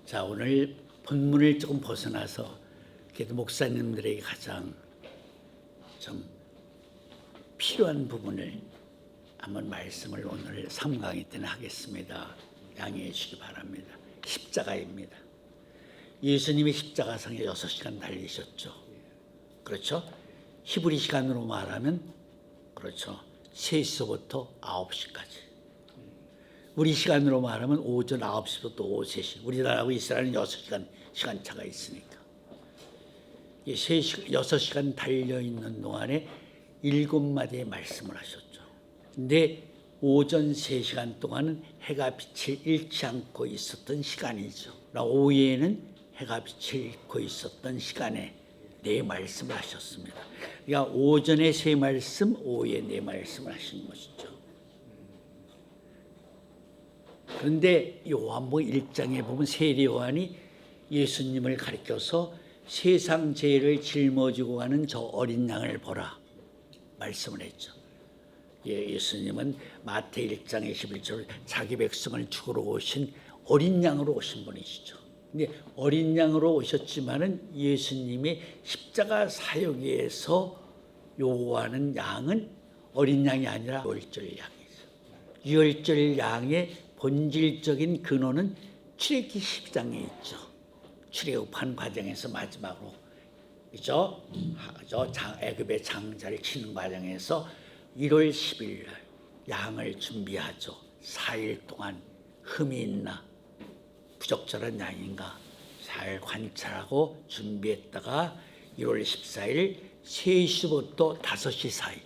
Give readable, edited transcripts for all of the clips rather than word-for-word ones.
자, 오늘 본문을 조금 벗어나서 그래도 목사님들에게 가장 좀 필요한 부분을 한번 말씀을 오늘 3강의 때는 하겠습니다. 양해해 주시기 바랍니다. 십자가입니다. 예수님이 십자가상에 6시간 달리셨죠. 그렇죠? 히브리 시간으로 말하면 그렇죠. 3시부터 9시까지. 우리 시간으로 말하면 오전 9시부터 오후 3시. 우리나라하고 이스라엘은 6시간 시간차가 있으니까. 6시간 달려있는 동안에 7마디의 말씀을 하셨죠. 근데 오전 3시간 동안은 해가 빛을 잃지 않고 있었던 시간이죠. 오후에는 해가 빛을 잃고 있었던 시간에 네 말씀을 하셨습니다. 그러니까 오전에 3말씀, 오후에 4말씀을 하신 것이죠. 그런데 요한복음 1장에 보면 세례 요한이 예수님을 가리켜서 세상 죄를 짊어지고 가는 저 어린 양을 보라 말씀을 했죠. 예수님은 마태 1장 21절 자기 백성을 죽으러 오신 어린 양으로 오신 분이시죠. 근데 어린 양으로 오셨지만은 예수님이 십자가 사역에서 요구하는 양은 어린 양이 아니라 유월절 양이죠. 유월절 양의 본질적인 근원은 출애굽기 12장에 있죠. 출애굽한 과정에서 마지막으로 그죠? 애굽의 장자를 치는 과정에서 1월 10일 날 양을 준비하죠. 4일 동안 흠이 있나 부적절한 양인가 잘 관찰하고 준비했다가 1월 14일 3시부터 5시 사이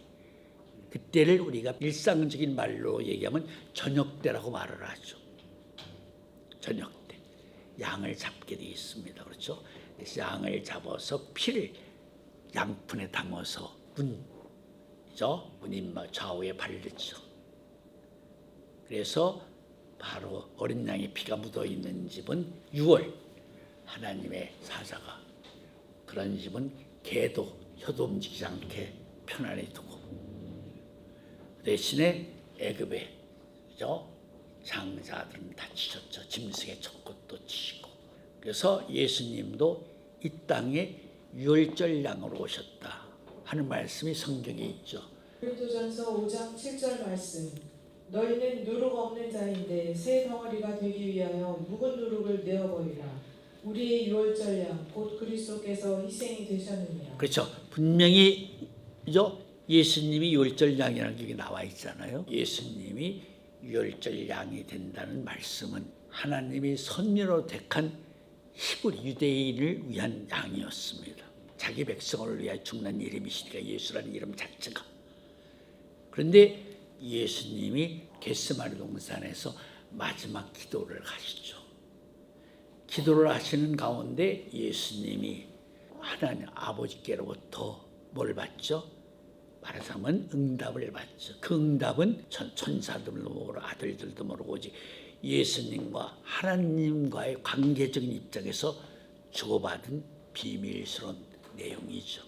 그때를 우리가 일상적인 말로 얘기하면 저녁때라고 말을 하죠. 저녁때 양을 잡게 되어 있습니다. 그렇죠? 그래서 양을 잡아서 피를 양푼에 담아서 문 좌우에 바르죠. 그래서 바로 어린 양의 피가 묻어 있는 집은 6월 하나님의 사자가 그런 집은 개도 혀도 움직이지 않게 편안히 두고 대신에 애굽의 장자들은 다치셨죠. 짐승의 젖것도 치시고. 그래서 예수님도 이 땅에 유월절 양으로 오셨다 하는 말씀이 성경에 있죠. 고린도전서 5장 7절 말씀. 너희는 누룩 없는 자인데 새 덩어리가 되기 위하여 묵은 누룩을 내어버리라. 우리의 유월절 양 곧 그리스도께서 희생이 되셨느니라. 그렇죠. 분명히 예수님이 유월절 양이라는 게 나와 있잖아요. 예수님이 유월절 양이 된다는 말씀은 하나님이 선민으로 택한 히브리 유대인을 위한 양이었습니다. 자기 백성을 위하여 죽는 이름이시니까 예수라는 이름 자체가. 그런데 예수님이 겟세마네 동산에서 마지막 기도를 하시죠. 기도를 하시는 가운데 예수님이 하나님 아버지께로부터 뭘 받죠? 말하자면 응답을 받죠. 그 응답은 천사들도 모르고 아들들도 모르고 오직 예수님과 하나님과의 관계적인 입장에서 주고받은 비밀스러운 내용이죠.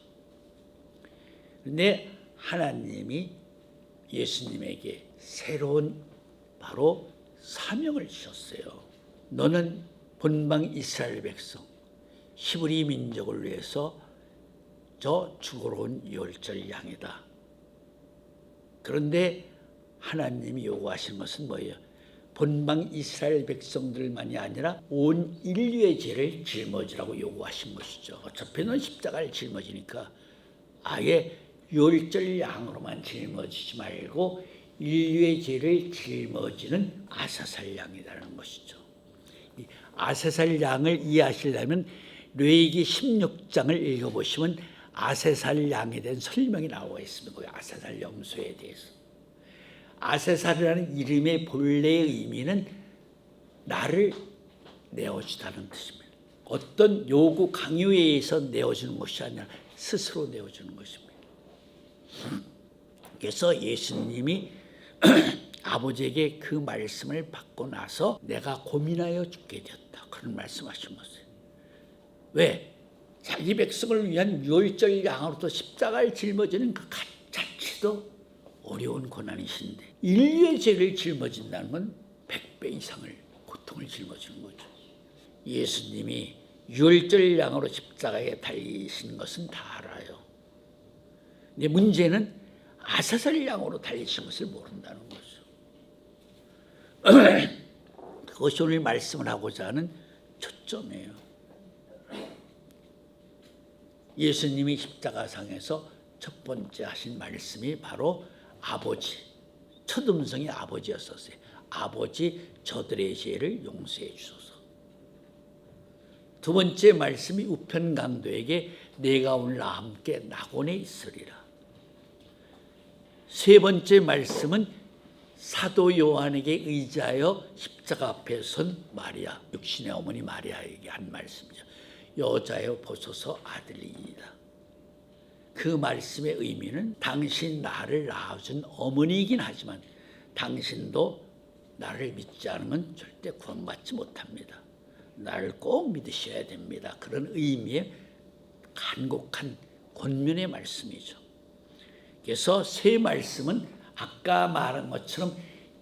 그런데 하나님이 예수님에게 새로운 바로 사명을 주셨어요. 너는 본방 이스라엘 백성 히브리 민족을 위해서 죽으러 온 유월절 양이다. 그런데 하나님이 요구하신 것은 뭐예요? 본방 이스라엘 백성들만이 아니라 온 인류의 죄를 짊어지라고 요구하신 것이죠. 어차피는 십자가를 짊어지니까 아예 유월절 양으로만 짊어지지 말고 인류의 죄를 짊어지는 아사살 양이라는 것이죠. 이 아사살 양을 이해하시려면 레위기 16장을 읽어보시면 아세살 양에 대한 설명이 나와 있습니다. 그 아세살 염소에 대해서. 아세살이라는 이름의 본래의 의미는 나를 내어주다는 뜻입니다. 어떤 요구 강요에 의해서 내어주는 것이 아니라 스스로 내어주는 것입니다. 그래서 예수님이 아버지에게 그 말씀을 받고 나서 내가 고민하여 죽게 되었다. 그런 말씀하신 것이에요. 왜? 자기 백성을 위한 유월절 양으로부터 십자가를 짊어지는 그 자체도 어려운 고난이신데 인류의 죄를 짊어진다는 건 100배 이상을 고통을 짊어지는 거죠. 예수님이 유월절 양으로 십자가에 달리신 것은 다 알아요. 근데 문제는 아사살 양으로 달리신 것을 모른다는 거죠. 그것이 오늘 말씀을 하고자 하는 초점이에요. 예수님이 십자가상에서 첫 번째 하신 말씀이 바로 아버지, 첫 음성이 아버지였었어요. 아버지, 저들의 죄를 용서해 주소서. 두 번째 말씀이 우편 강도에게 내가 오늘 나와 함께 낙원에 있으리라. 세 번째 말씀은 사도 요한에게 의지하여 십자가 앞에 선 마리아, 육신의 어머니 마리아에게 한 말씀이죠. 여자여 보소서 아들이니이다. 그 말씀의 의미는 당신 나를 낳아준 어머니이긴 하지만 당신도 나를 믿지 않으면 절대 구원받지 못합니다. 나를 꼭 믿으셔야 됩니다. 그런 의미의 간곡한 권면의 말씀이죠. 그래서 세 말씀은 아까 말한 것처럼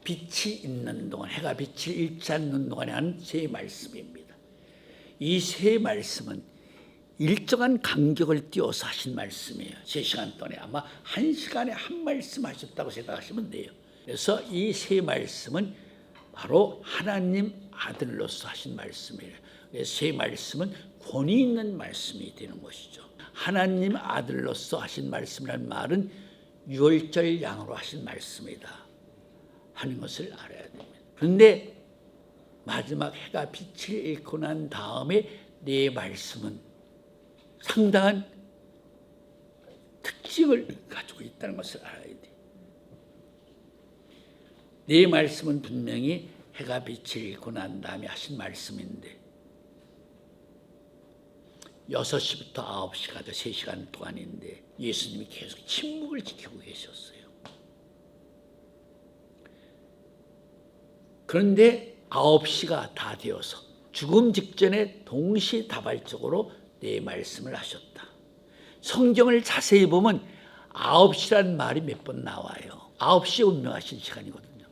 빛이 있는 동안, 해가 빛을 잃지 않는 동안에 하는 세 말씀입니다. 이 세 말씀은 일정한 간격을 띄워서 하신 말씀이에요. 3시간 동안에 아마 1시간에 한 말씀 하셨다고 생각하시면 돼요. 그래서 이 세 말씀은 바로 하나님 아들로서 하신 말씀이에요. 세 말씀은 권위 있는 말씀이 되는 것이죠. 하나님 아들로서 하신 말씀이라는 말은 유월절 양으로 하신 말씀이다 하는 것을 알아야 됩니다. 그런데 마지막 해가 빛을 잃고 난 다음에 네 말씀은 상당한 특징을 가지고 있다는 것을 알아야 돼요. 네 말씀은 분명히 해가 빛을 잃고 난 다음에 하신 말씀인데 6시부터 9시가 돼 3시간 동안인데 예수님이 계속 침묵을 지키고 계셨어요. 그런데 9시가 다 되어서 죽음 직전에 동시다발적으로 네 말씀을 하셨다. 성경을 자세히 보면 9시란 말이 몇 번 나와요. 9시에 운명하신 시간이거든요.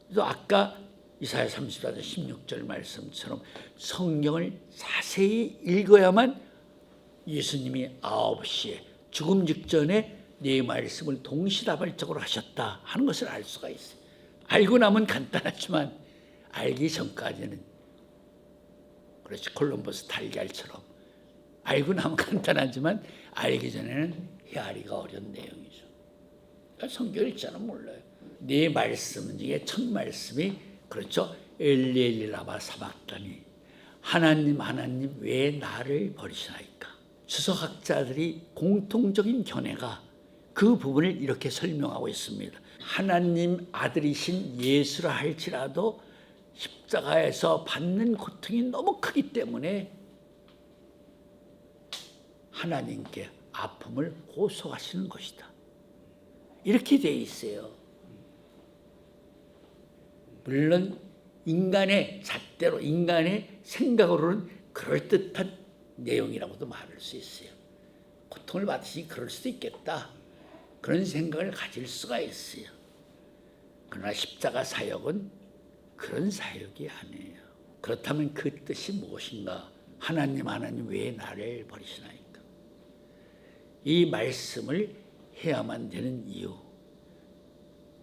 그래서 아까 이사야 34장 16절 말씀처럼 성경을 자세히 읽어야만 예수님이 9시에 죽음 직전에 네 말씀을 동시다발적으로 하셨다 하는 것을 알 수가 있어요. 알고 나면 간단하지만 알기 전까지는 그렇지 콜럼버스 달걀처럼 알고 나면 간단하지만 알기 전에는 헤아리기가 어려운 내용이죠. 그러니까 성경을 읽자는 몰라요. 네 말씀 중에 첫 말씀이 그렇죠. 엘리 엘리 라마 사박다니 하나님 하나님 왜 나를 버리시나이까. 주석학자들이 공통적인 견해가 그 부분을 이렇게 설명하고 있습니다. 하나님 아들이신 예수라 할지라도 십자가에서 받는 고통이 너무 크기 때문에 하나님께 아픔을 호소하시는 것이다. 이렇게 돼 있어요. 물론 인간의 잣대로 인간의 생각으로는 그럴듯한 내용이라고도 말할 수 있어요. 고통을 받으시니 그럴 수도 있겠다. 그런 생각을 가질 수가 있어요. 그러나 십자가 사역은 그런 사역이 아니에요. 그렇다면 그 뜻이 무엇인가? 하나님 하나님 왜 나를 버리시나이까? 이 말씀을 해야만 되는 이유.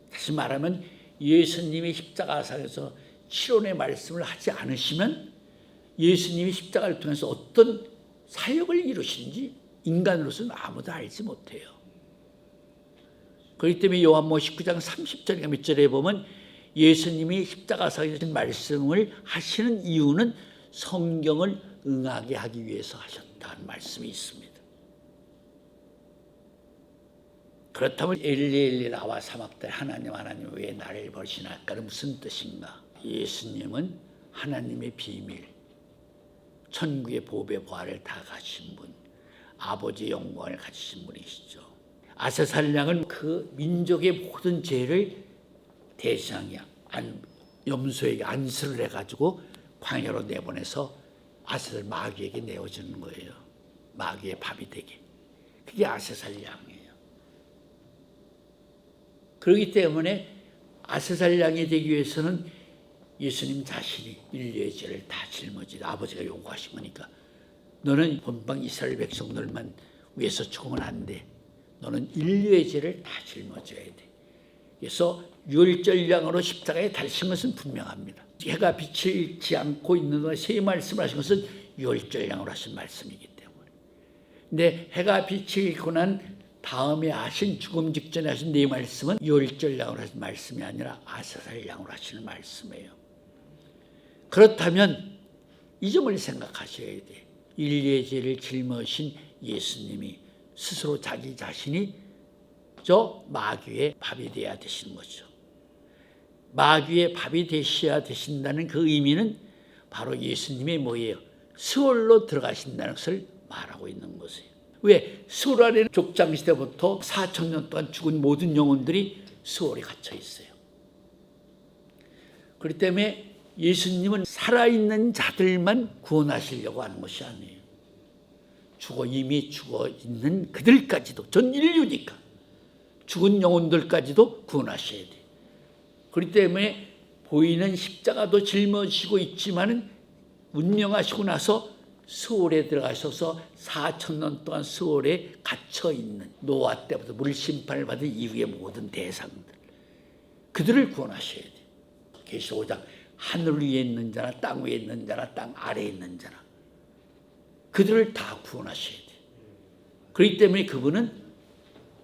다시 말하면 예수님이 십자가상에서 7원의 말씀을 하지 않으시면 예수님이 십자가를 통해서 어떤 사역을 이루시는지 인간으로서는 아무도 알지 못해요. 그렇기 때문에 요한복음 19장 30절인가 몇 절에 보면 예수님이 십자가상에서 하신 말씀을 하시는 이유는 성경을 응하게 하기 위해서 하셨다는 말씀이 있습니다. 그렇다면 엘리 엘리 라마 사박다니 하나님 하나님 왜 나를 버리시나이까는 무슨 뜻인가? 예수님은 하나님의 비밀, 천국의 보배 보화를 다 가진 분, 아버지의 영광을 가지신 분이시죠. 아사살 양은 그 민족의 모든 죄를 대상에 염소에게 안수를 해가지고 광야로 내보내서 아사살 마귀에게 내어주는 거예요. 마귀의 밥이 되게. 그게 아사살 양이에요. 그렇기 때문에 아사살 양이 되기 위해서는 예수님 자신이 인류의 죄를 다 짊어지다. 아버지가 요구하신 거니까. 너는 본방 이스라엘 백성들만 위해서 죽으면 안 돼. 너는 인류의 죄를 다 짊어져야 돼. 그래서 유월절량으로 십자가에 달리신 것은 분명합니다. 해가 비치지 않고 있는 동안 세 말씀을 하신 것은 유월절량으로 하신 말씀이기 때문에. 근데 해가 비치고 난 다음에 하신 죽음 직전에 하신 네 말씀은 유월절량으로 하신 말씀이 아니라 아사살량으로 하시는 말씀이에요. 그렇다면 이 점을 생각하셔야 돼. 인류의 죄를 짊어진 예수님이 스스로 자기 자신이 저 마귀의 밥이 되어야 되시는 거죠. 마귀의 밥이 되셔야 되신다는 그 의미는 바로 예수님의 뭐예요? 수월로 들어가신다는 것을 말하고 있는 것이에요. 왜? 수월 안에는 족장시대부터 4,000년 동안 죽은 모든 영혼들이 수월에 갇혀 있어요. 그렇기 때문에 예수님은 살아있는 자들만 구원하시려고 하는 것이 아니에요. 이미 죽어 있는 그들까지도, 전 인류니까 죽은 영혼들까지도 구원하셔야 돼요. 그렇기 때문에 보이는 십자가도 짊어지고 있지만은 운명하시고 나서 수월에 들어가셔서 4,000년 동안 수월에 갇혀 있는 노아 때부터 물심판을 받은 이후의 모든 대상들, 그들을 구원하셔야 돼요. 계시록 5장 하늘 위에 있는 자나 땅 위에 있는 자나 땅 아래에 있는 자나 그들을 다 구원하셔야 돼요. 그렇기 때문에 그분은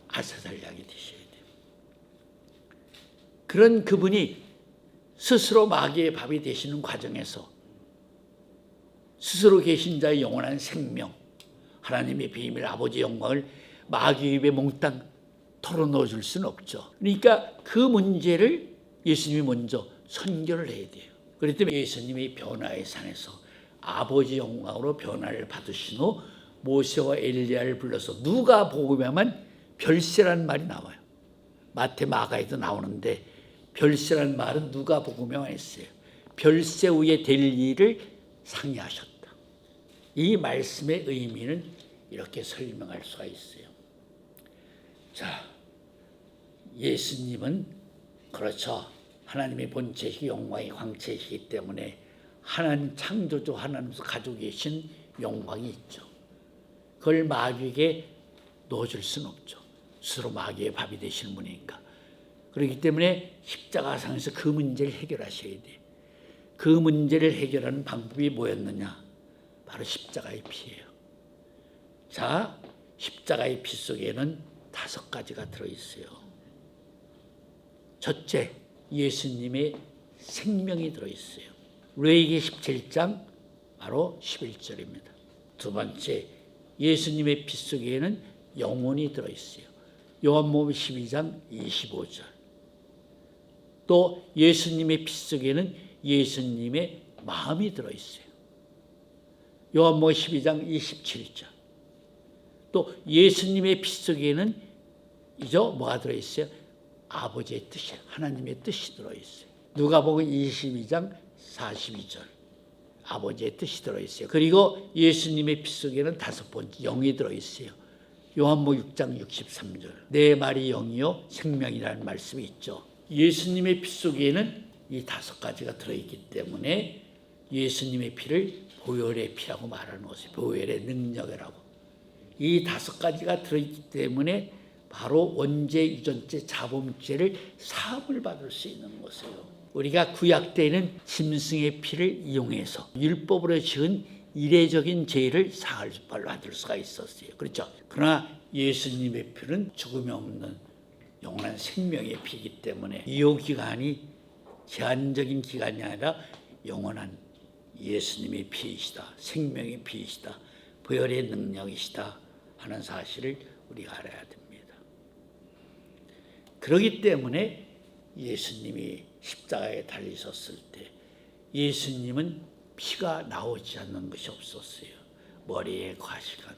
아사살량이 되셔야 돼요. 그런 그분이 스스로 마귀의 밥이 되시는 과정에서 스스로 계신 자의 영원한 생명, 하나님의 비밀, 아버지의 영광을 마귀 입에 몽땅 털어넣어 줄 수는 없죠. 그러니까 그 문제를 예수님이 먼저 선결을 해야 돼요. 그렇기 때문에 예수님이 변화의 산에서 아버지 영광으로 변화를 받으신 후 모세와 엘리야를 불러서 누가 복음하면 별세라는 말이 나와요. 마태, 마가에도 나오는데 별세라는 말은 누가 복음하면 했어요. 별세 후에 될 일을 상의하셨다. 이 말씀의 의미는 이렇게 설명할 수가 있어요. 자, 예수님은 그렇죠. 하나님의 본체이시고 영광의 광채이시기 때문에 하나님 창조주 하나님께서 가지고 계신 영광이 있죠. 그걸 마귀에게 넣어줄 수는 없죠. 스스로 마귀의 밥이 되시는 분이니까. 그렇기 때문에 십자가상에서 그 문제를 해결하셔야 돼요. 그 문제를 해결하는 방법이 뭐였느냐? 바로 십자가의 피예요. 자, 십자가의 피 속에는 5가지가 들어있어요. 첫째, 예수님의 생명이 들어있어요. 레위기 17장 바로 11절입니다. 두 번째, 예수님의 피 속에는 영혼이 들어있어요. 요한복음 12장 25절. 또 예수님의 피 속에는 예수님의 마음이 들어있어요. 요한복음 12장 27절. 또 예수님의 피 속에는 뭐가 들어있어요? 아버지의 뜻이, 하나님의 뜻이 들어있어요. 누가복음 22장 42절. 아버지의 뜻이 들어있어요. 그리고 예수님의 피 속에는 5번째 영이 들어있어요. 요한복음 6장 63절. 내 말이 영이요 생명이라는 말씀이 있죠. 예수님의 피 속에는 이 5가지가 들어있기 때문에 예수님의 피를 보혈의 피라고 말하는 것이에요. 보혈의 능력이라고. 이 5가지가 들어있기 때문에 바로 원죄, 유전죄, 자범죄를 사함을 받을 수 있는 것이에요. 우리가 구약 때에는 짐승의 피를 이용해서 율법으로 지은 이례적인 죄를 사할 받을 수가 있었어요. 그렇죠? 그러나 예수님의 피는 죽음이 없는 영원한 생명의 피이기 때문에 유효기간이 제한적인 기간이 아니라 영원한 예수님의 피이시다. 생명의 피이시다. 보혈의 능력이시다 하는 사실을 우리가 알아야 됩니다. 그렇기 때문에 예수님이 십자가에 달리셨을 때 예수님은 피가 나오지 않는 것이 없었어요. 머리에 과시간,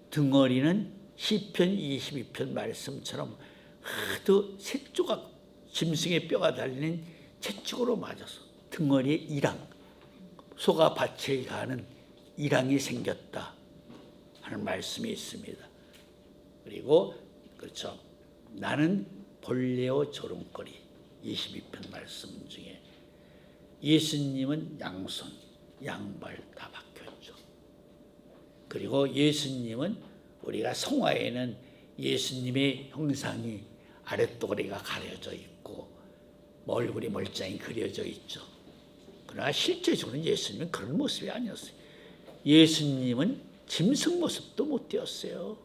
등어리는 시편 22편 말씀처럼 하도 새 조각 짐승의 뼈가 달린 채찍으로 맞아서 등어리에 이랑, 소가 밭을 가는 이랑이 생겼다 하는 말씀이 있습니다. 그리고 그렇죠. 나는 벌레와 조롱거리 22편 말씀 중에 예수님은 양손, 양발 다 박혔죠. 그리고 예수님은 우리가 성화에는 예수님의 형상이 아랫도리가 가려져 있고 얼굴이 멀쩡히 그려져 있죠. 그러나 실제적으로는 예수님은 그런 모습이 아니었어요. 예수님은 짐승 모습도 못 띄었어요.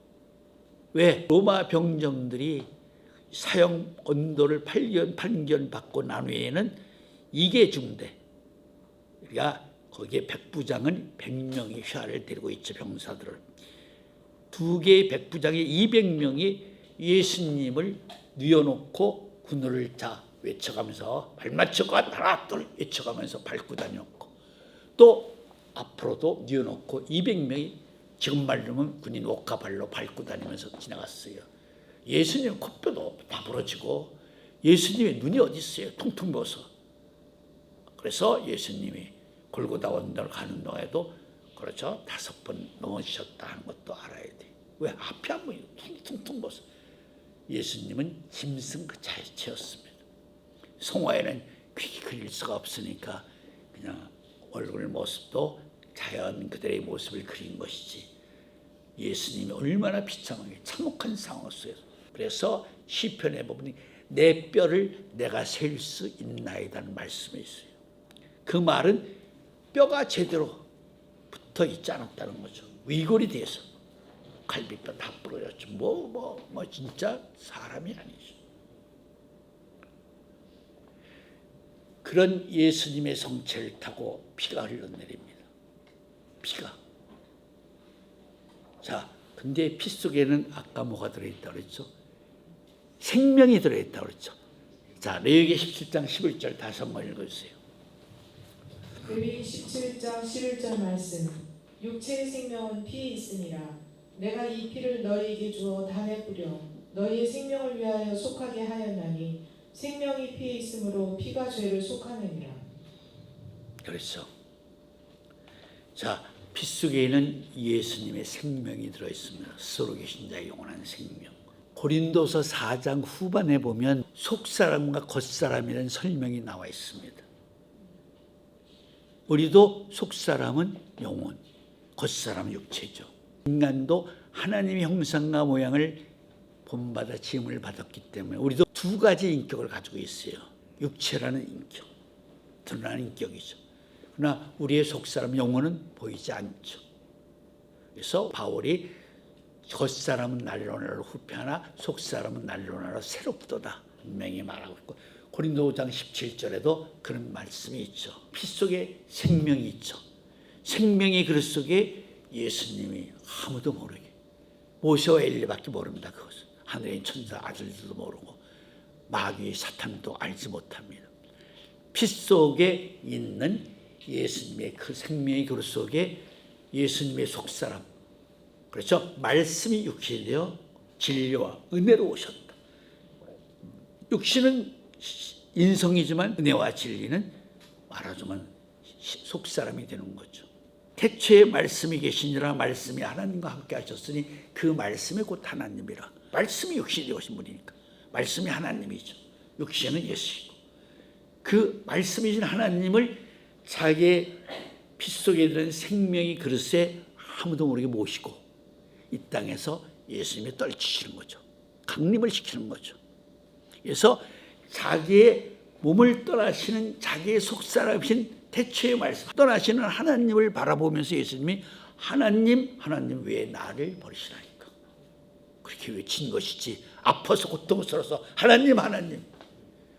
왜? 로마 병정들이 사형 언도를 8년 받고 난 후에는 이계 중대, 그러니까 거기에 백부장은 100명이 휘하를 데리고 있죠. 병사들을. 두 개의 백부장이 200명이 예수님을 뉘어놓고 군호를 자 외쳐가면서 발맞춰가 하나 둘 외쳐가면서 밟고 다녔고, 또 앞으로도 뉘어놓고 200명이 지금 말로는 군인 옷가발로 밟고 다니면서 지나갔어요. 예수님 코뼈도 다 부러지고 예수님의 눈이 어디 있어요? 퉁퉁 부어서. 그래서 예수님이 골고다 언덕을 가는 동안에도 그렇죠 5번 넘어지셨다 하는 것도 알아야 돼. 왜? 앞이 안 보여. 퉁퉁 부어서. 예수님은 짐승 그 자체였습니다. 성화에는 그렇게 그릴 수가 없으니까 그냥 얼굴 모습도 자연 그들의 모습을 그린 것이지, 예수님이 얼마나 비참하게 참혹한 상황 속에서. 그래서 시편에 보면 내 뼈를 내가 셀 수 있나이다는 말씀이 있어요. 그 말은 뼈가 제대로 붙어 있지 않았다는 거죠. 위골이 돼서 갈비뼈 다 부러졌죠. 뭐 진짜 사람이 아니죠. 그런 예수님의 성체를 타고 피가 흘러내립니다. 피가. 자, 근데 피 속에는 아까 뭐가 들어있다고 그랬죠? 생명이 들어있다고 그랬죠. 자, 레위기 17장 11절 다시 한번 읽어주세요. 레위기 17장 11절 말씀. 육체의 생명은 피에 있으니라. 내가 이 피를 너희에게 주어 단에 뿌려 너희의 생명을 위하여 속하게 하였나니 생명이 피에 있으므로 피가 죄를 속하느니라. 그렇죠. 자, 피 속에는 예수님의 생명이 들어있습니다. 스스로 계신 자의 영원한 생명. 고린도서 4장 후반에 보면 속사람과 겉사람이라는 설명이 나와 있습니다. 우리도 속사람은 영혼, 겉사람은 육체죠. 인간도 하나님의 형상과 모양을 본받아 지음을 받았기 때문에 우리도 두 가지 인격을 가지고 있어요. 육체라는 인격, 드러나는 인격이죠. 그러나 우리의 속사람 영혼은 보이지 않죠. 그래서 바울이 겉사람은 날로날로 후패하나 속사람은 날로날로 새롭도다 분명히 말하고 있고, 고린도 5장 17절에도 그런 말씀이 있죠. 피 속에 생명이 있죠. 생명의 그릇 속에 예수님이 아무도 모르게, 모세와 엘리야밖에 모릅니다. 그것은 하늘의 천사 아들들도 모르고 마귀의 사탄도 알지 못합니다. 피 속에 있는 예수님의 그 생명의 그릇 속에 예수님의 속사람, 그렇죠? 말씀이 육신이 되어 진리와 은혜로 오셨다. 육신은 인성이지만 은혜와 진리는 말하자면 속사람이 되는 거죠. 태초에 말씀이 계시니라. 말씀이 하나님과 함께 하셨으니 그 말씀이 곧 하나님이라. 말씀이 육신이 되신 분이니까 말씀이 하나님이죠. 육신은 예수이고 그 말씀이신 하나님을 자기의 피 속에 들은 생명의 그릇에 아무도 모르게 모시고 이 땅에서 예수님이 떨치시는 거죠. 강림을 시키는 거죠. 그래서 자기의 몸을 떠나시는 자기의 속사람이신 태초의 말씀 떠나시는 하나님을 바라보면서 예수님이 하나님 왜 나를 버리시나이까 그렇게 외친 것이지, 아파서 고통스러워서 하나님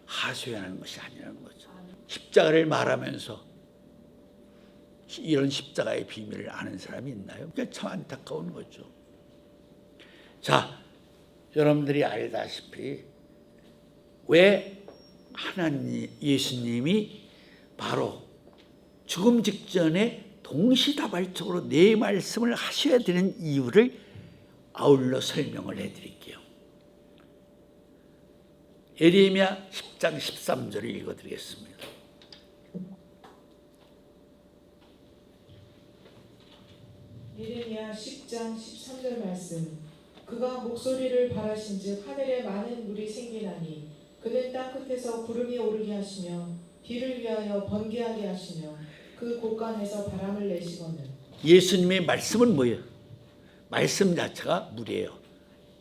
하소연하는 것이 아니라는 거죠. 십자가를 말하면서 이런 십자가의 비밀을 아는 사람이 있나요? 그게 참 안타까운 거죠. 자, 여러분들이 알다시피 왜 예수님이 바로 죽음 직전에 동시다발적으로 내 말씀을 하셔야 되는 이유를 아울러 설명을 해드릴게요. 예레미야 10장 13절을 읽어드리겠습니다. 예레미야 10장 13절 말씀. 그가 목소리를 바라신즉 하늘에 많은 물이 생기나니 그는 땅 끝에서 구름이 오르게 하시며 비를 위하여 번개하게 하시며 그 곳간에서 바람을 내시거늘. 예수님의 말씀은 뭐예요? 말씀 자체가 물이에요.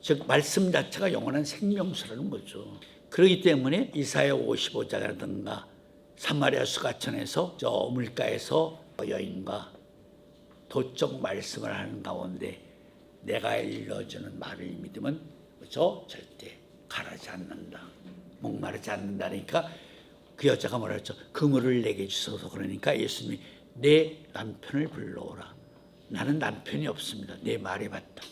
즉 말씀 자체가 영원한 생명수라는 거죠. 그렇기 때문에 이사야 55장이라든가 사마리아 수가천에서 저 물가에서 여인과 도적 말씀을 하는 가운데 내가 일러주는 말을 믿으면 저 절대 가라지 않는다. 목마르지 않는다니까 그 여자가 뭐라 했죠? 그물을 내게 주소서. 그러니까 예수님이 내 남편을 불러오라. 나는 남편이 없습니다. 내 말에 맞다.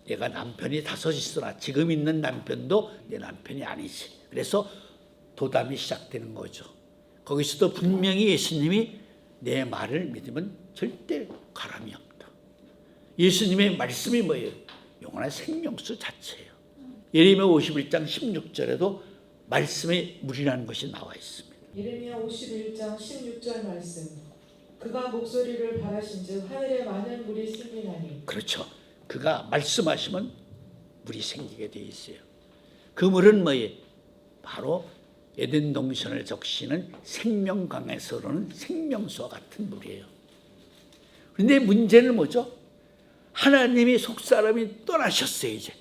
내가 남편이 5 있으나 지금 있는 남편도 내 남편이 아니지. 그래서 도담이 시작되는 거죠. 거기서도 분명히 예수님이 내 말을 믿으면 절대 가람이 없다. 예수님의 말씀이 뭐예요? 영원한 생명수 자체예요. 예레미야 51장 16절에도 말씀의 물이라는 것이 나와 있습니다. 예레미야 51장 16절 말씀. 그가 목소리를 바라신즉 하늘에 많은 물이 생기나니. 그렇죠. 그가 말씀하시면 물이 생기게 돼 있어요. 그 물은 뭐예요? 바로 에덴 동산을 적시는 생명강에서 흐르는 생명수와 같은 물이에요. 그런데 문제는 뭐죠? 하나님이 속사람이 떠나셨어요 이제.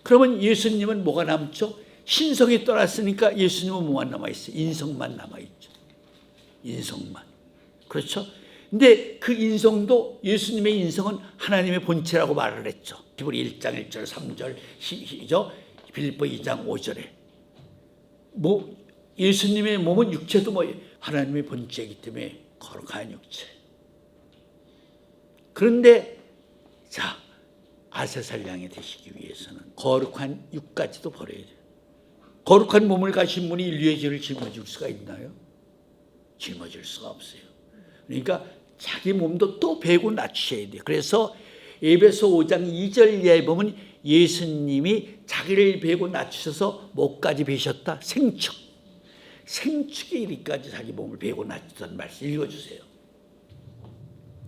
그러면 예수님은 뭐가 남죠? 신성이 떠났으니까 예수님은 뭐만 남아있어요? 인성만 남아있죠. 인성만. 그렇죠? 근데 그 인성도 예수님의 인성은 하나님의 본체라고 말을 했죠. 히브리 1장 1절 3절 시죠. 빌립보 2장 5절에 뭐 예수님의 몸은 육체도 뭐 하나님의 본체이기 때문에 거룩한 육체. 그런데 자 아세살 양이 되시기 위해서는 거룩한 육까지도 버려야 돼요. 거룩한 몸을 가신 분이 인류의 죄를 짊어질 수가 있나요? 짊어질 수가 없어요. 그러니까 자기 몸도 또 베고 낮추셔야 돼요. 그래서 에베소 5장 2절 이하에 보면 예수님이 자기를 베고 낮추셔서 뭐까지 베셨다? 생축. 생축에 이르기까지 자기 몸을 베고 낮추던 말씀 읽어주세요.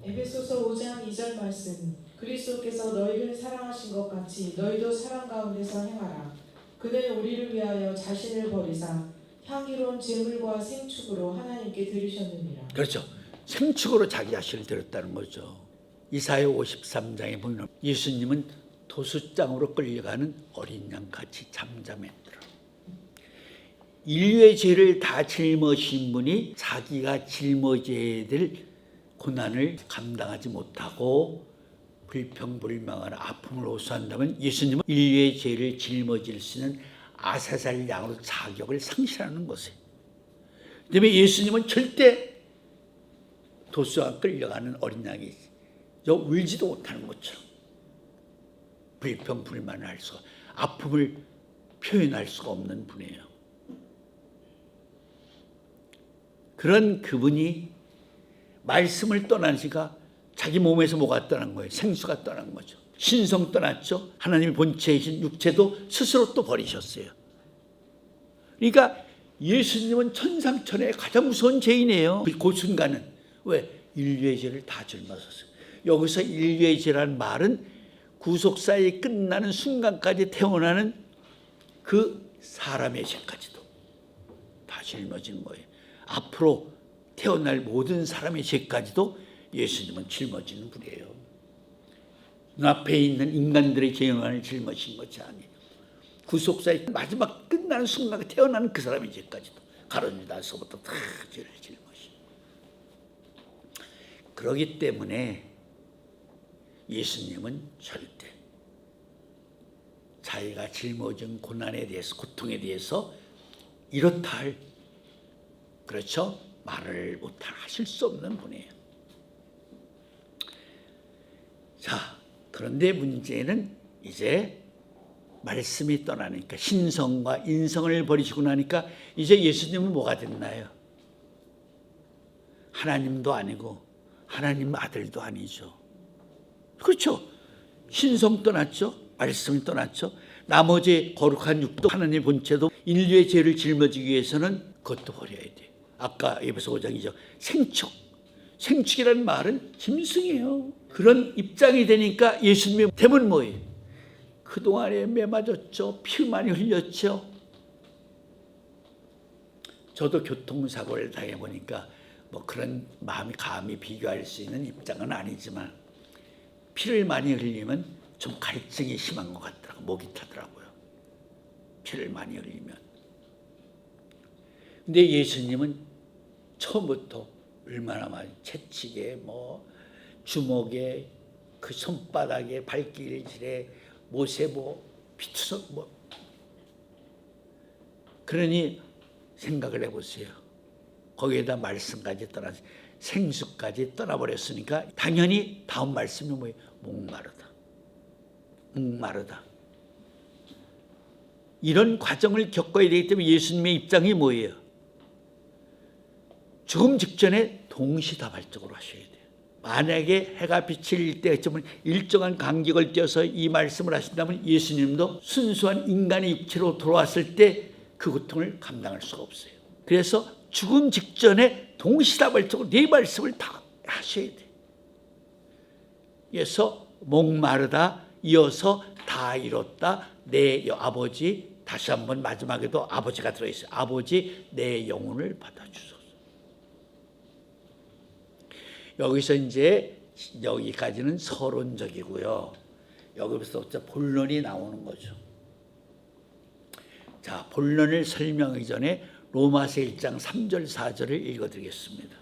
에베소서 5장 2절 말씀. 그리스도께서 너희를 사랑하신 것 같이 너희도 사랑 가운데서 행하라. 그는 우리를 위하여 자신을 버리사 향기로운 제물과 생축으로 하나님께 드리셨느니라. 그렇죠. 생축으로 자기 자신을 드렸다는 거죠. 이사야 53장에 보면 예수님은 도수장으로 끌려가는 어린 양같이 잠잠했더라. 인류의 죄를 다 짊어진 분이 자기가 짊어져야 될 고난을 감당하지 못하고 불평불명하는 아픔을 호소한다면 예수님은 인류의 죄를 짊어질 수 있는 아사살 양으로 자격을 상실하는 것이에요. 그다음에 예수님은 절대 도수가 끌려가는 어린 양이 울지도 못하는 것처럼 불평불만을 할 수가, 아픔을 표현할 수가 없는 분이에요. 그런 그분이 말씀을 떠난 지가 자기 몸에서 뭐가 떠난 거예요? 생수가 떠난 거죠. 신성 떠났죠. 하나님의 본체이신 육체도 스스로 또 버리셨어요. 그러니까 예수님은 천상천하의 가장 무서운 죄인이에요. 그 순간은. 왜? 인류의 죄를 다 짊어졌어요. 여기서 인류의 죄라는 말은 구속사에 끝나는 순간까지 태어나는 그 사람의 죄까지도 다 짊어지는 거예요. 앞으로 태어날 모든 사람의 죄까지도 예수님은 짊어지는 분이에요. 눈앞에 있는 인간들의 죄만을 짊어진 것이 아니에요. 구속사의 마지막 끝나는 순간에 태어나는 그 사람의 죄까지도 가론유다서부터 다 죄를 짊어지는. 그렇기 때문에 예수님은 절대 자기가 짊어진 고난에 대해서, 고통에 대해서 이렇다 할, 그렇죠? 말을 못할, 하실 수 없는 분이에요. 자, 그런데 문제는 이제 말씀이 떠나니까, 신성과 인성을 버리시고 나니까 이제 예수님은 뭐가 됐나요? 하나님도 아니고 하나님 아들도 아니죠. 그렇죠? 신성 떠났죠. 말씀이 떠났죠. 나머지 거룩한 육도 하나님의 본체도 인류의 죄를 짊어지기 위해서는 그것도 버려야 돼. 아까 에베소 5장이죠. 생축. 생축이라는 말은 짐승이에요. 그런 입장이 되니까 예수님의 됨은 뭐예요? 그동안에 매맞았죠. 피 많이 흘렸죠. 저도 교통사고를 당해보니까 뭐 그런 마음이 감히 비교할 수 있는 입장은 아니지만 피를 많이 흘리면 좀 갈증이 심한 것 같더라고요. 목이 타더라고요. 피를 많이 흘리면. 근데 예수님은 처음부터 얼마나 많이 채찍에 뭐 주먹에 그 손바닥에 발길질에 못에 뭐 피투성 뭐 그러니 생각을 해보세요. 거기에다 말씀까지 떠나서 생수까지 떠나버렸으니까 당연히 다음 말씀이 뭐예요? 목마르다. 목마르다. 이런 과정을 겪어야 되기 때문에 예수님의 입장이 뭐예요? 죽음 직전에 동시다발적으로 하셔야 돼요. 만약에 해가 비칠 때쯤은 일정한 간격을 띄어서 이 말씀을 하신다면 예수님도 순수한 인간의 육체로 돌아왔을 때 그 고통을 감당할 수가 없어요. 그래서 죽음 직전에 동시다발적으로 네 말씀을 다 하셔야 돼요. 그래서 목마르다 이어서 다 이뤘다 내 아버지 다시 한번 마지막에도 아버지가 들어있어요. 아버지 내 영혼을 받아주소서. 여기서 이제 여기까지는 서론적이고요. 여기서부터 본론이 나오는 거죠. 자, 본론을 설명하기 전에 로마서 1장 3절 4절을 읽어드리겠습니다.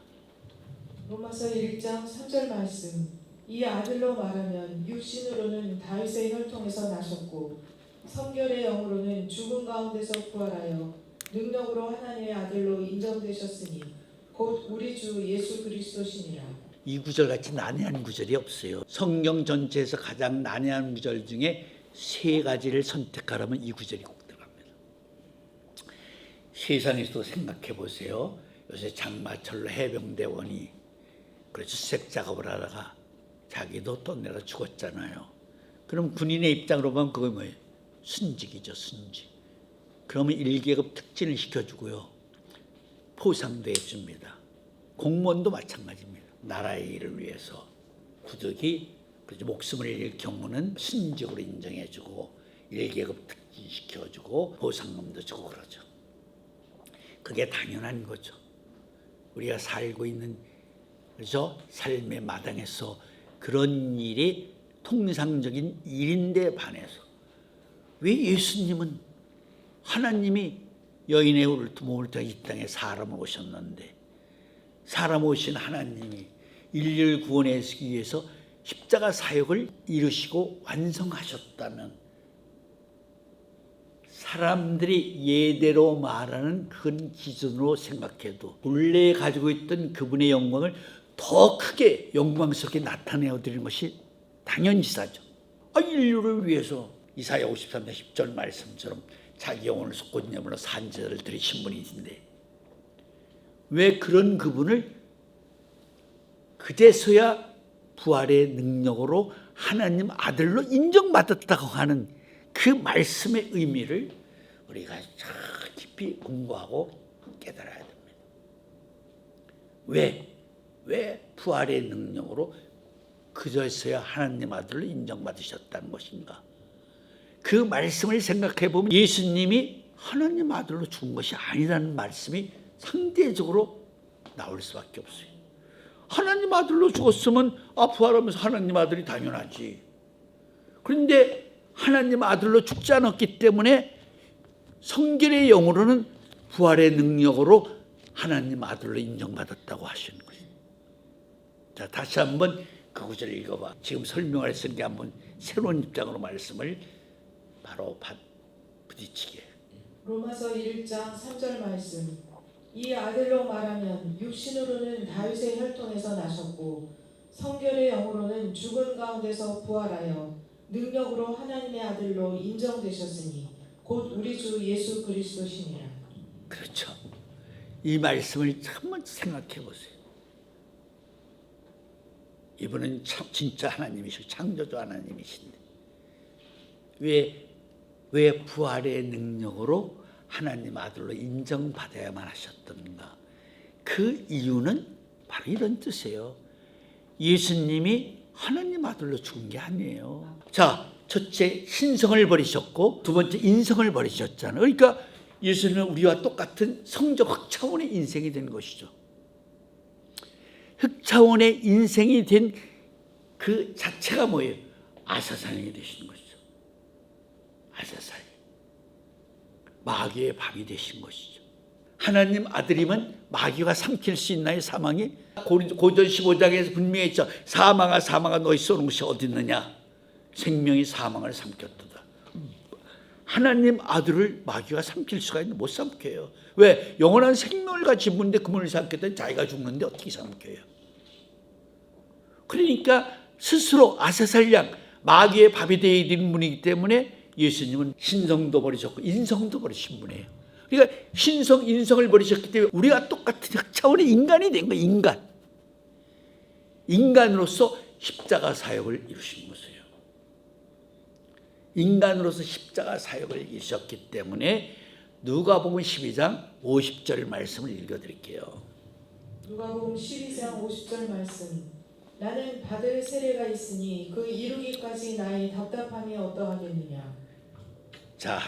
로마서 1장 3절 말씀. 이 아들로 말하면 육신으로는 다윗의 혈통에서 나셨고 성결의 영으로는 죽음 가운데서 부활하여 능력으로 하나님의 아들로 인정되셨으니 곧 우리 주 예수 그리스도시니라. 이 구절 같이 난해한 구절이 없어요. 성경 전체에서 가장 난해한 구절 중에 세 가지를 선택하라면 이 구절이 꼭 들어갑니다. 세상에서도 생각해 보세요. 요새 장마철로 해병대원이 그래서 수색 작업을 하다가 자기도 떠내려 죽었잖아요. 그럼 군인의 입장으로 보면 그거 뭐예요? 순직이죠, 순직. 그러면 1계급 특진을 시켜주고요. 포상도 해줍니다. 공무원도 마찬가지입니다. 나라의 일을 위해서 부득이 목숨을 잃을 경우는 순직으로 인정해주고 1계급 특진 시켜주고 보상금도 주고 그러죠. 그게 당연한 거죠. 우리가 살고 있는 그죠? 삶의 마당에서 그런 일이 통상적인 일인데 반해서 왜 예수님은 하나님이 여인의 몸을 통해 이 땅에 사람을 오셨는데 사람 오신 하나님이 인류를 구원하기 위해서 십자가 사역을 이루시고 완성하셨다면 사람들이 예대로 말하는 그런 기준으로 생각해도 본래 가지고 있던 그분의 영광을 더 크게 영광스럽게 나타내어 드리는 것이 당연지사죠. 인류를 위해서 이사야 53장 10절 말씀처럼 자기 영혼을 속고님으로 산제를 드리신 분이신데 왜 그런 그분을 그제서야 부활의 능력으로 하나님 아들로 인정받았다고 하는 그 말씀의 의미를 우리가 깊이 공부하고 깨달아야 됩니다. 왜 부활의 능력으로 그제서야 하나님 아들로 인정받으셨다는 것인가? 그 말씀을 생각해 보면 예수님이 하나님 아들로 죽은 것이 아니라는 말씀이 상대적으로 나올 수밖에 없어요. 하나님 아들로 죽었으면 부활하면서 하나님 아들이 당연하지. 그런데 하나님 아들로 죽지 않았기 때문에 성결의 영으로는 부활의 능력으로 하나님 아들로 인정받았다고 하시는 거예요. 자, 다시 한번 그 구절을 읽어봐. 지금 설명을 했으니까 한번 새로운 입장으로 말씀을 바로 부딪히게. 로마서 1장 3절 말씀. 이 아들로 말하면 육신으로는 다윗의 혈통에서 나셨고 성결의 영으로는 죽은 가운데서 부활하여 능력으로 하나님의 아들로 인정되셨으니 곧 우리 주 예수 그리스도시니라. 그렇죠. 이 말씀을 한번 생각해 보세요. 이분은 진짜 하나님이시고 창조주 하나님이신데 왜 부활의 능력으로 하나님 아들로 인정받아야만 하셨던가? 그 이유는 바로 이런 뜻이에요. 예수님이 하나님 아들로 죽은 게 아니에요. 자, 첫째 신성을 버리셨고 두 번째 인성을 버리셨잖아요. 그러니까 예수님은 우리와 똑같은 성적 흑차원의 인생이 된 것이죠. 흑차원의 인생이 된 그 자체가 뭐예요? 아사살이 되신 것이죠. 아사살. 마귀의 밤이 되신 것이죠. 하나님 아들이면 마귀가 삼킬 수 있나요? 사망이? 고전 15장에서 분명히 했죠. 사망아 사망아 너희 쏘는 것이 어디 있느냐? 생명이 사망을 삼켰도다. 하나님 아들을 마귀가 삼킬 수가 있는데 못 삼켜요. 왜? 영원한 생명을 가지고 있는데 그 문을 삼켰더니 자기가 죽는데 어떻게 삼켜요? 그러니까 스스로 아사살양 마귀의 밥이 되어 있는 분이기 때문에 예수님은 신성도 버리셨고 인성도 버리신 분이에요. 그러니까 신성, 인성을 버리셨기 때문에 우리가 똑같은 차원의 인간이 된 거예요. 인간. 인간으로서 십자가 사역을 이루신 것이에요. 인간으로서 십자가 사역을 이루셨기 때문에 누가복음 12장 50절 말씀을 읽어드릴게요. 누가복음 12장 50절 말씀. 나는 받을 세례가 있으니 그 이루기까지 나의 답답함이 어떠하겠느냐. 자,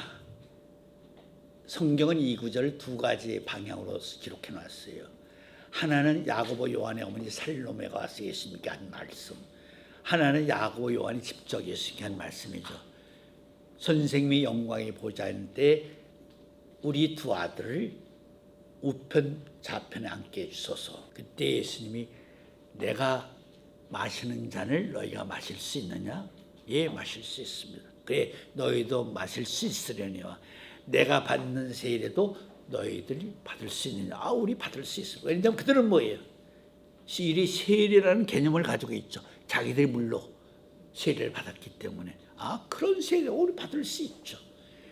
성경은 이 구절을 두 가지 방향으로 기록해 놨어요. 하나는 야고보 요한의 어머니 살로메가 와서 예수님께 한 말씀, 하나는 야고보 요한이 직접 예수님께 한 말씀이죠. 선생님이 영광의 보좌인데 우리 두 아들을 우편 좌편에 앉게 해주소서. 그때 예수님이 내가 마시는 잔을 너희가 마실 수 있느냐? 예, 마실 수 있습니다. 그래, 너희도 마실 수 있으려니와 내가 받는 세례도 너희들이 받을 수 있느냐? 아, 우리 받을 수 있습니다. 왜냐하면 그들은 뭐예요? 이 세례라는 개념을 가지고 있죠. 자기들이 물로 세례를 받았기 때문에 아, 그런 세례 우리 받을 수 있죠.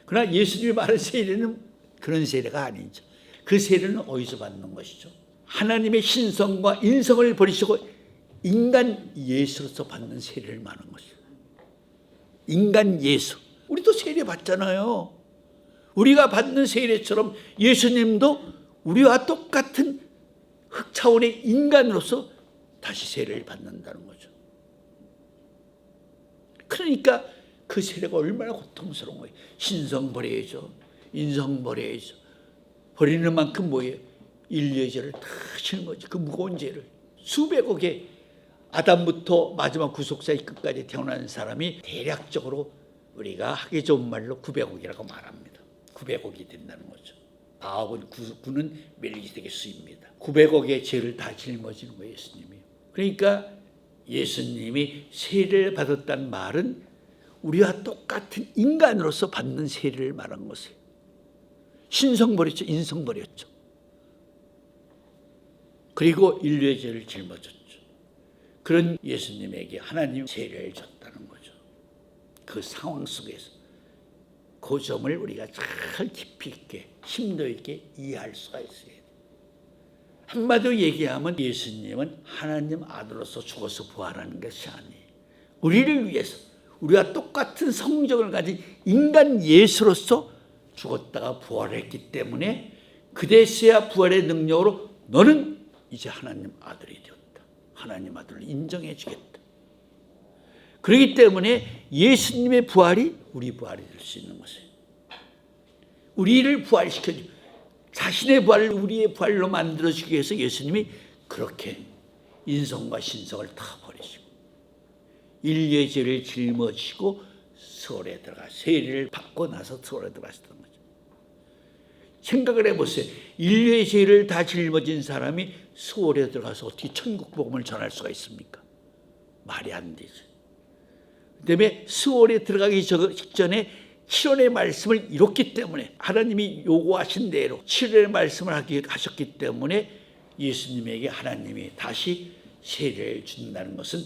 그러나 예수님이 말한 세례는 그런 세례가 아니죠. 그 세례는 어디서 받는 것이죠? 하나님의 신성과 인성을 버리시고 인간 예수로서 받는 세례를 말하는 것이죠. 인간 예수. 우리도 세례 받잖아요. 우리가 받는 세례처럼 예수님도 우리와 똑같은 흑차원의 인간으로서 다시 세례를 받는다는 거죠. 그러니까 그 세례가 얼마나 고통스러운 거예요. 신성 버려야죠. 인성 버려야죠. 버리는 만큼 뭐예요? 인류의 죄를 다 짊어지 그 무거운 죄를 수백억의 아담부터 마지막 구속사의 끝까지 태어난 사람이 대략적으로 우리가 하기 좋은 말로 900억이라고 말합니다. 900억이 된다는 거죠. 9은 9는 멜기세덱의 수입니다. 900억의 죄를 다 짊어지는 거예요, 예수님이. 그러니까 예수님이 세례를 받았다는 말은 우리와 똑같은 인간으로서 받는 세례를 말한 것이에요. 신성 버렸죠, 인성 버렸죠. 그리고 인류의 죄를 짊어졌죠. 그런 예수님에게 하나님 세례를 줬다는 거죠. 그 상황 속에서 그 점을 우리가 잘 깊이 있게 심도 있게 이해할 수가 있어요. 한마디로 얘기하면 예수님은 하나님 아들로서 죽어서 부활하는 것이 아니에요. 우리를 위해서 우리와 똑같은 성정을 가진 인간 예수로서 죽었다가 부활했기 때문에 그대서야 부활의 능력으로 너는 이제 하나님 아들이 되었다. 하나님 아들을 인정해 주겠다. 그렇기 때문에 예수님의 부활이 우리 부활이 될 수 있는 것이에요. 우리를 부활시켜주고 자신의 부활을 우리의 부활로 만들어주기 위해서 예수님이 그렇게 인성과 신성을 다 버리시고 인류의 죄를 짊어지고 서울에 들어가 세례를 받고 나서 서울에 들어가셨던 거죠. 생각을 해보세요. 인류의 죄를 다 짊어진 사람이 수월에 들어가서 어떻게 천국 복음을 전할 수가 있습니까? 말이 안 되죠. 그다음에 수월에 들어가기 직전에 7월의 말씀을 이뤘기 때문에 하나님이 요구하신 대로 7월의 말씀을 하셨기 때문에 예수님에게 하나님이 다시 세례를 준다는 것은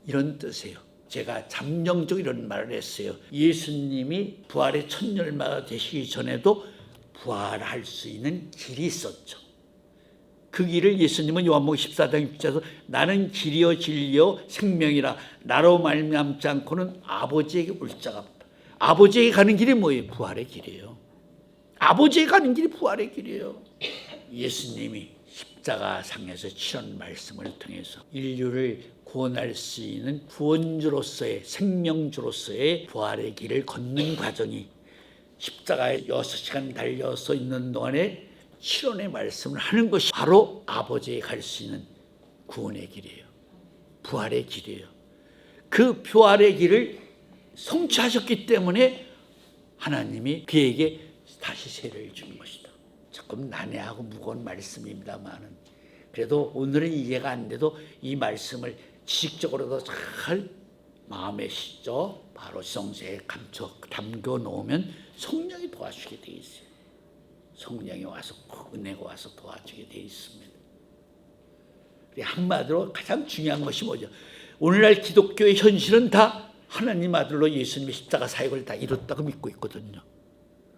이런 뜻이에요. 제가 잠정적으로 이런 말을 했어요. 예수님이 부활의 첫 열마가 되시기 전에도 부활할 수 있는 길이 있었죠. 그 길을 예수님은 요한복음 14장 6절에서 나는 길이요 진리요 생명이라 나로 말미암지 않고는 아버지에게 올 자가 없다. 아버지에게 가는 길이 뭐예요? 부활의 길이에요. 아버지에게 가는 길이 부활의 길이에요. 예수님이 십자가상에서 치른 말씀을 통해서 인류를 구원할 수 있는 구원주로서의 생명주로서의 부활의 길을 걷는 과정이 십자가에 6시간 달려서 있는 동안에 7원의 말씀을 하는 것이 바로 아버지에 갈 수 있는 구원의 길이에요. 부활의 길이에요. 그 부활의 길을 성취하셨기 때문에 하나님이 그에게 다시 세례를 준 것이다. 조금 난해하고 무거운 말씀입니다만은 그래도 오늘은 이해가 안 돼도 이 말씀을 지식적으로도 잘 마음에 씻어 바로 성세에 담겨 놓으면 성령이 도와주게 돼 있어요. 성령이 와서 은혜가 와서 도와주게 돼 있습니다. 한마디로 가장 중요한 것이 뭐죠? 오늘날 기독교의 현실은 다 하나님 아들로 예수님의 십자가 사역을 다 이뤘다고 믿고 있거든요.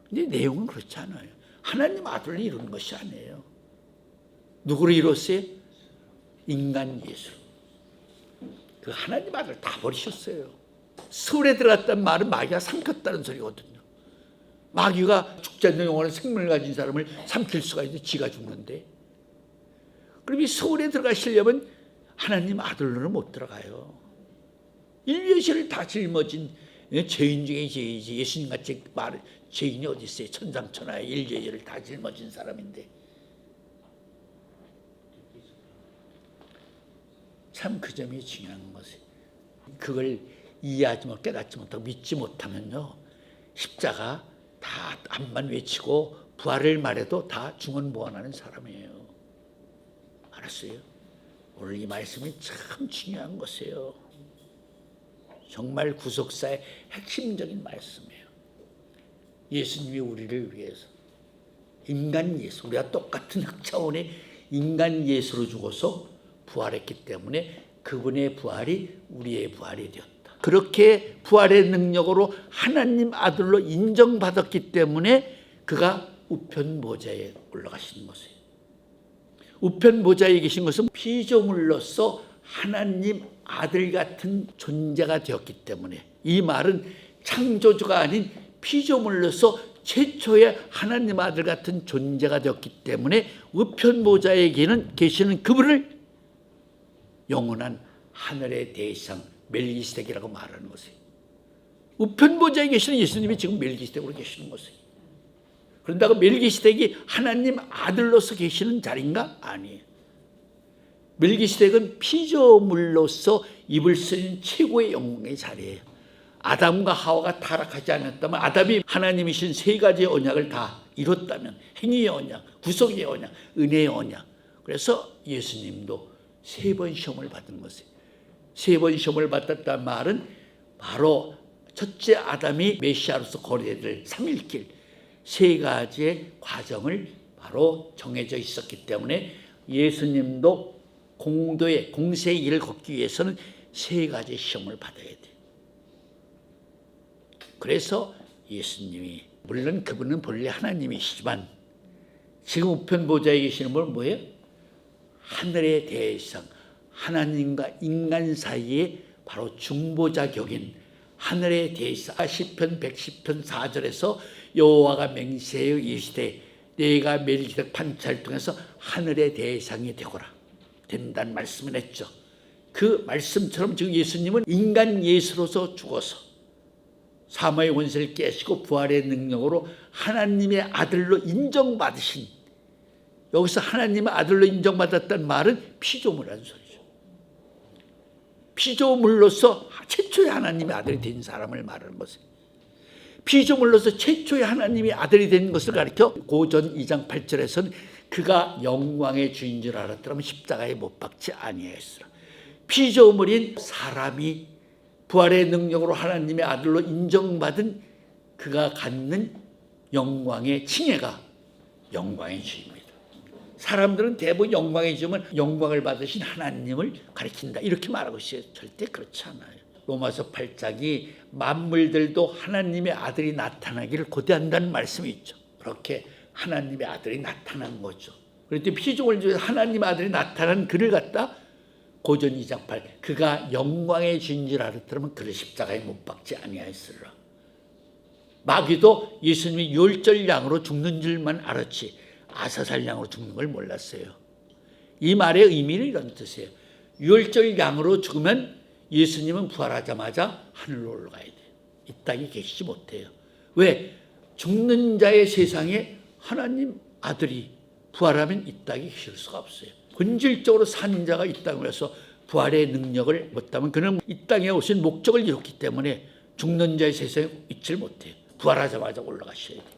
근데 내용은 그렇지 않아요. 하나님 아들로 이루는 것이 아니에요. 누구로 이뤘어요? 인간 예수. 그 하나님 아들 다 버리셨어요. 서울에 들어갔다는 말은 마귀가 삼켰다는 소리거든요. 마귀가 죽지 않는 영원한 생명을 가진 사람을 삼킬 수가 있는데 지가 죽는데. 그럼 이 서울에 들어가시려면 하나님 아들로는 못 들어가요. 인류의 죄를 다 짊어진 죄인 중에 죄이지 예수님같이 죄인이 어디 있어요. 천상천하에 인류의 죄를 다 짊어진 사람인데. 참 그 점이 중요한 것이에요. 그걸 이해하지 못 깨닫지 못하고 믿지 못하면요. 십자가 다 암만 외치고 부활을 말해도 다 중언부언하는 사람이에요. 알았어요? 오늘 이 말씀이 참 중요한 것이에요. 정말 구속사의 핵심적인 말씀이에요. 예수님이 우리를 위해서 인간 예수, 우리가 똑같은 흑차원의 인간 예수로 죽어서 부활했기 때문에 그분의 부활이 우리의 부활이 되었다. 그렇게 부활의 능력으로 하나님 아들로 인정받았기 때문에 그가 우편 보좌에 올라가신 것이에요. 우편 보좌에 계신 것은 피조물로서 하나님 아들 같은 존재가 되었기 때문에 이 말은 창조주가 아닌 피조물로서 최초의 하나님 아들 같은 존재가 되었기 때문에 우편 보좌에 계시는 그분을 영원한 하늘의 대상 멜기세덱이라고 말하는 것이에요. 우편 보좌에 계시는 예수님이 지금 멜기세덱으로 계시는 것이에요. 그런다고 멜기세덱이 하나님 아들로서 계시는 자리인가? 아니에요. 멜기세덱은 피조물로서 입을 수 있는 최고의 영광의 자리예요. 아담과 하와가 타락하지 않았다면, 아담이 하나님이신 세 가지의 언약을 다 이뤘다면, 행위의 언약, 구속의 언약, 은혜의 언약. 그래서 예수님도 3번 시험을 받은 것이에요. 3번 시험을 받았다는 말은 바로 첫째 아담이 메시아로서 거래될 3일길 3가지의 과정을 바로 정해져 있었기 때문에 예수님도 공세의 길을 걷기 위해서는 3가지 시험을 받아야 돼요. 그래서 예수님이, 물론 그분은 본래 하나님이시지만 지금 우편 보좌에 계시는 분은 뭐예요? 하늘의 대상, 하나님과 인간 사이에 바로 중보자 격인 하늘의 대상. 시편 110편 4절에서 여호와가 맹세하여 이르시되 내가 멜기세덱 판차를 통해서 하늘의 대상이 되거라 된다는 말씀을 했죠. 그 말씀처럼 지금 예수님은 인간 예수로서 죽어서 사마의 권세를 깨시고 부활의 능력으로 하나님의 아들로 인정받으신, 여기서 하나님의 아들로 인정받았다는 말은 피조물이라는 소리죠. 피조물로서 최초의 하나님의 아들이 된 사람을 말하는 것이에요. 피조물로서 최초의 하나님의 아들이 된 것을 가리켜 고전 2장 8절에서는 그가 영광의 주인 줄 알았더라면 십자가에 못 박지 아니하였으라. 피조물인 사람이 부활의 능력으로 하나님의 아들로 인정받은 그가 갖는 영광의 칭해가 영광의 주입니다. 사람들은 대부분 영광의 주면 영광을 받으신 하나님을 가리킨다 이렇게 말하고 있어요. 절대 그렇지 않아요. 로마서 8장이 만물들도 하나님의 아들이 나타나기를 고대한다는 말씀이 있죠. 그렇게 하나님의 아들이 나타난 거죠. 그런데 피조물 중에 하나님의 아들이 나타난 그를 갖다 고전 2장 8, 그가 영광의 주인 줄 알았더라면 그를 십자가에 못 박지 아니하였으리라. 마귀도 예수님이 유월절 양으로 죽는 줄만 알았지 아사살 양으로 죽는 걸 몰랐어요. 이 말의 의미는 이런 뜻이에요. 유월절 양으로 죽으면 예수님은 부활하자마자 하늘로 올라가야 돼요. 이 땅에 계시지 못해요. 왜? 죽는 자의 세상에 하나님 아들이 부활하면 이 땅에 계실 수가 없어요. 본질적으로 산 자가 이 땅에 와서 부활의 능력을 못하면 그는 이 땅에 오신 목적을 이뤘기 때문에 죽는 자의 세상에 있질 못해요. 부활하자마자 올라가셔야 돼요.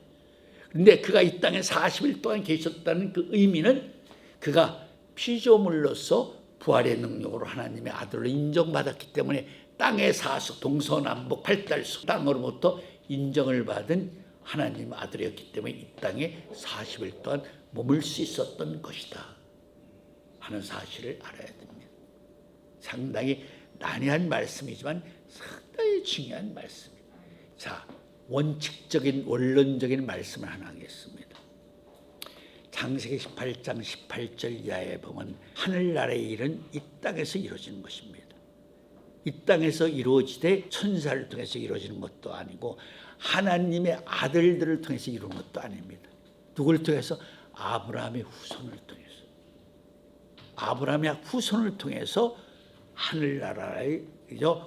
그런데 그가 이 땅에 40일 동안 계셨다는 그 의미는 그가 피조물로서 부활의 능력으로 하나님의 아들로 인정받았기 때문에 땅의 사수 동서남북 8달수 땅으로부터 인정을 받은 하나님 아들이었기 때문에 이 땅에 40일 동안 머물 수 있었던 것이다 하는 사실을 알아야 됩니다. 상당히 난해한 말씀이지만 상당히 중요한 말씀입니다. 자, 원칙적인 원론적인 말씀을 하나 하겠습니다. 창세기 18장 18절 이하에 보면 하늘나라의 일은 이 땅에서 이루어지는 것입니다. 이 땅에서 이루어지되 천사를 통해서 이루어지는 것도 아니고 하나님의 아들들을 통해서 이루는 것도 아닙니다. 누구를 통해서? 아브라함의 후손을 통해서. 아브라함의 후손을 통해서 하늘나라의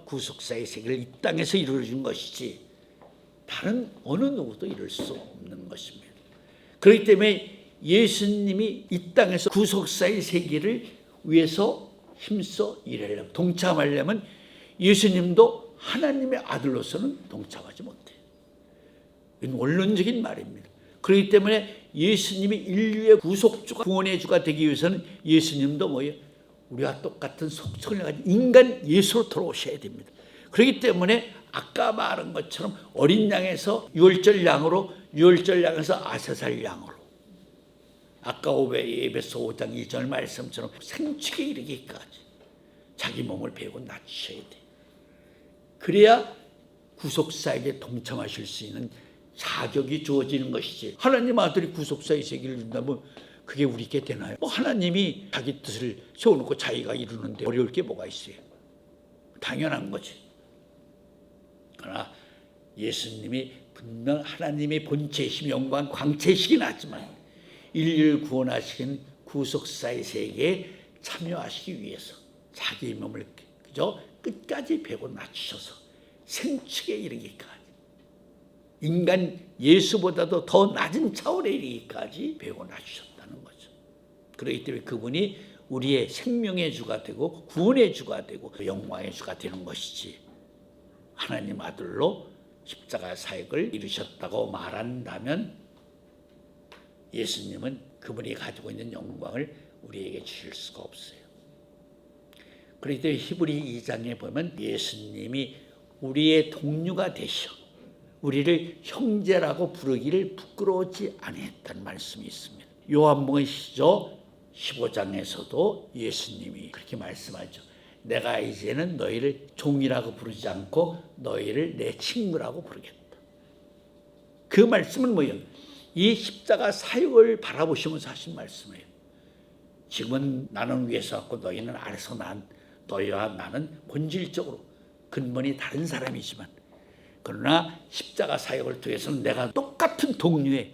구속사의 세계를 이 땅에서 이루어진 것이지 다른 어느 누구도 이룰 수 없는 것입니다. 그렇기 때문에 예수님이 이 땅에서 구속사의 세계를 위해서 힘써 일하려면 동참하려면 예수님도 하나님의 아들로서는 동참하지 못해요. 이건 원론적인 말입니다. 그렇기 때문에 예수님이 인류의 구속주가 구원의 주가 되기 위해서는 예수님도 뭐예요? 우리와 똑같은 속성을 가진 인간 예수로 돌아오셔야 됩니다. 그렇기 때문에 아까 말한 것처럼 어린 양에서 유월절 양으로 유월절 양에서 아세살 양으로 아까 에베소 5장 2절 말씀처럼 생축에 이르기까지 자기 몸을 베고 낮추셔야 돼요. 그래야 구속사에게 동참하실 수 있는 자격이 주어지는 것이지 하나님 아들이 구속사의 세계를 준다면 그게 우리께 되나요? 하나님이 자기 뜻을 세워놓고 자기가 이루는데 어려울 게 뭐가 있어요? 당연한 거지. 그러나 예수님이 분명 하나님의 본체이심 영광 광채이시긴 하지만 인류를 구원하시는 구속사의 세계에 참여하시기 위해서 자기 몸을 그저 끝까지 베고 낮추셔서 생축에 이르기까지 인간 예수보다도 더 낮은 차원에 이르기까지 베고 낮추셨다는 거죠. 그렇기 때문에 그분이 우리의 생명의 주가 되고 구원의 주가 되고 영광의 주가 되는 것이지 하나님 아들로 십자가 사역을 이루셨다고 말한다면 예수님은 그분이 가지고 있는 영광을 우리에게 주실 수가 없어요. 그렇기 때문에 히브리 2장에 보면 예수님이 우리의 동료가 되셔 우리를 형제라고 부르기를 부끄러워하지 아니했다는 말씀이 있습니다. 요한복음 15장에서도 예수님이 그렇게 말씀하죠. 내가 이제는 너희를 종이라고 부르지 않고 너희를 내 친구라고 부르겠다. 그 말씀은 뭐예요? 이 십자가 사역을 바라보시면서 하신 말씀이에요. 지금은 나는 위에서 왔고 너희는 아래서 난 너희와 나는 본질적으로 근본이 다른 사람이지만 그러나 십자가 사역을 통해서는 내가 똑같은 동료의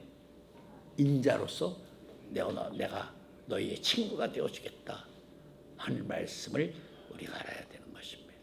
인자로서 내가 너희의 친구가 되어주겠다 하는 말씀을 우리가 알아야 되는 것입니다.